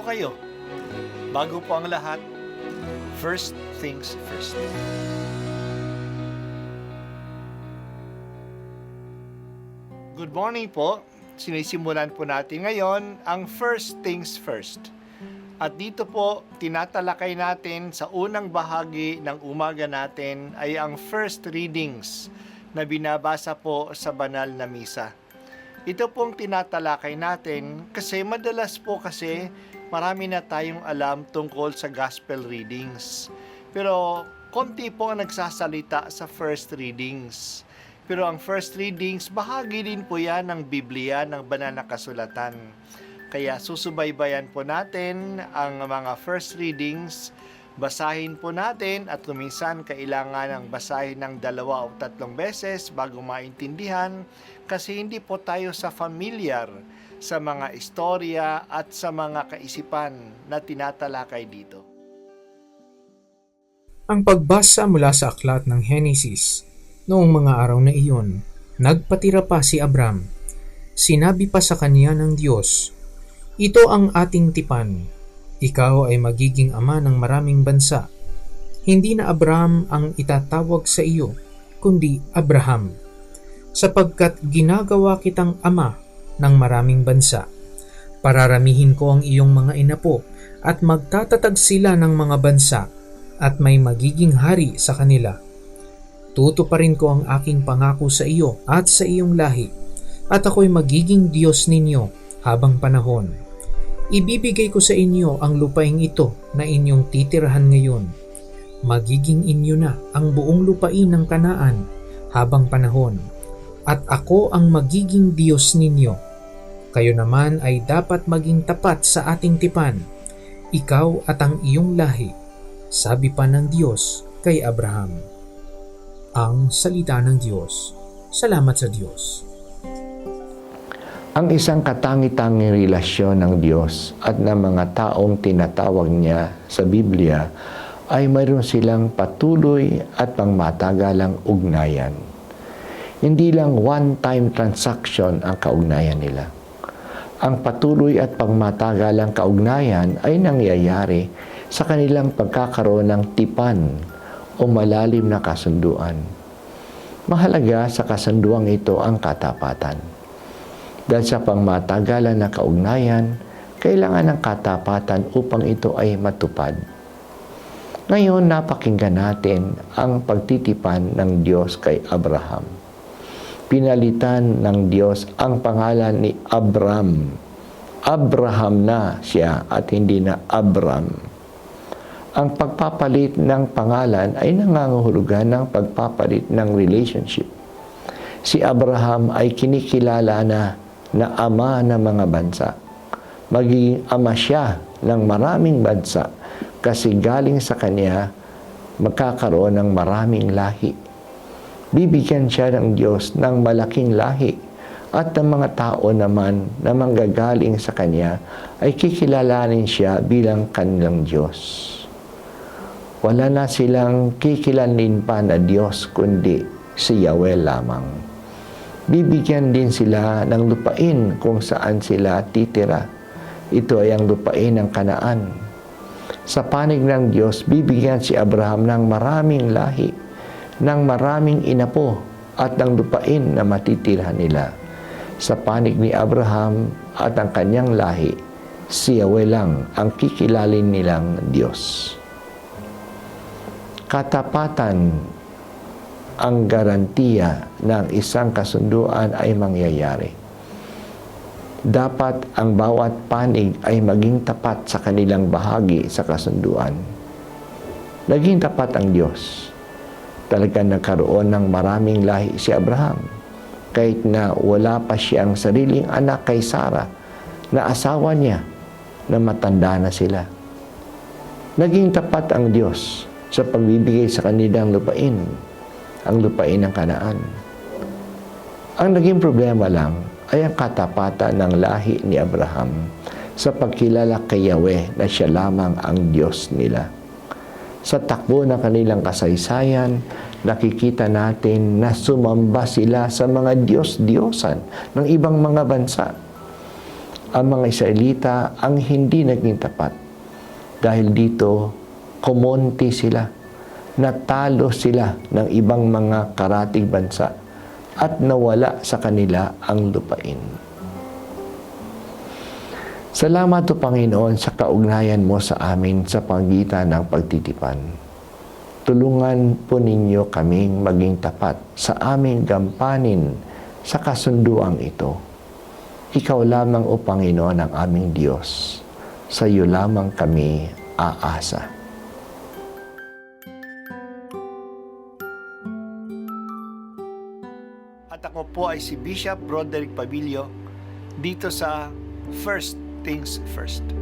po kayo? Bago po ang lahat, first things first. Good morning po. Sinisimulan po natin ngayon ang first things first. At dito po, tinatalakay natin sa unang bahagi ng umaga natin ay ang first readings na binabasa po sa banal na misa. Ito pong tinatalakay natin kasi madalas po kasi marami na tayong alam tungkol sa gospel readings. Pero konti po ang nagsasalita sa first readings. Pero ang first readings, bahagi din po yan ng Biblia, ng banal na kasulatan. Kaya susubaybayan po natin ang mga first readings, basahin po natin at kuminsan kailangan ng basahin ng 2 o 3 beses bago maintindihan kasi hindi po tayo familiar sa mga istorya at sa mga kaisipan na tinatalakay dito. Ang pagbasa mula sa aklat ng Henesis. Noong mga araw na iyon, nagpatira pa si Abram. Sinabi pa sa kanya ng Diyos, "Ito ang ating tipan. Ikaw ay magiging ama ng maraming bansa." Hindi na Abram ang itatawag sa iyo, kundi Abraham, sapagkat ginagawa kitang ama ng maraming bansa. Pararamihin ko ang iyong mga inapo at magtatatag sila ng mga bansa at may magiging hari sa kanila. Tutuparin ko ang aking pangako sa iyo at sa iyong lahi, at ako'y magiging Diyos ninyo habang panahon. Ibibigay ko sa inyo ang lupaing ito na inyong titirahan ngayon. Magiging inyo na ang buong lupain ng Kanaan habang panahon, at ako ang magiging Diyos ninyo. Kayo naman ay dapat maging tapat sa ating tipan, ikaw at ang iyong lahi, sabi pa ng Diyos kay Abraham. Ang salita ng Diyos. Salamat sa Diyos. Ang isang katangi-tanging relasyon ng Diyos at ng mga taong tinatawag niya sa Biblia ay mayroon silang patuloy at pangmatagalang ugnayan. Hindi lang one-time transaction ang kaugnayan nila. Ang patuloy at pangmatagalang kaugnayan ay nangyayari sa kanilang pagkakaroon ng tipan o malalim na kasunduan. Mahalaga sa kasunduang ito ang katapatan. Dahil sa pangmatagalan na kaugnayan, kailangan ng katapatan upang ito ay matupad. Ngayon, napakinggan natin ang pagtitipan ng Diyos kay Abraham. Pinalitan ng Diyos ang pangalan ni Abram. Abraham na siya at hindi na Abram. Ang pagpapalit ng pangalan ay nangangahulugan ng pagpapalit ng relationship. Si Abraham ay kinikilala na ama ng mga bansa. Magiging ama siya ng maraming bansa kasi galing sa kanya magkakaroon ng maraming lahi. Bibigyan siya ng Diyos ng malaking lahi at ng mga tao naman na manggagaling sa kanya ay kikilalanin siya bilang kanilang Diyos. Wala na silang kikilanin pa na Diyos kundi si Yahweh lamang. Bibigyan din sila ng lupain kung saan sila titira. Ito ay ang lupain ng Kanaan. Sa panig ng Diyos, bibigyan si Abraham ng maraming lahi, ng maraming inapo at ng lupain na matitirhan nila. Sa panig ni Abraham at ang kanyang lahi, si Yahweh lang ang kikilalin nilang Diyos. Katapatan ang garantiya ng isang kasunduan ay mangyayari. Dapat ang bawat panig ay maging tapat sa kanilang bahagi sa kasunduan. Naging tapat ang Diyos. Talagang nagkaroon ng maraming lahi si Abraham. Kahit na wala pa siyang sariling anak kay Sarah, na asawa niya na matanda na sila. Naging tapat ang Diyos sa pagbibigay sa kanilang lupain, ang lupain ng Kanaan. Ang naging problema lang ay ang katapatan ng lahi ni Abraham sa pagkilala kay Yahweh na siya lamang ang Diyos nila. Sa takbo ng kanilang kasaysayan, nakikita natin na sumamba sila sa mga Diyos-Diyosan ng ibang mga bansa. ang mga Israelita ang hindi naging tapat. Dahil dito, kumonti sila, natalo sila ng ibang mga karatig bansa at nawala sa kanila ang lupain. Salamat o Panginoon sa kaugnayan mo sa amin sa pagitan ng pagtitipan. Tulungan po ninyo kaming maging tapat sa aming gampanin sa kasunduang ito. Ikaw lamang o Panginoon ang aming Diyos. Sa iyo lamang kami aasa. At ako po ay si Bishop Broderick Pabilio dito sa First Things First.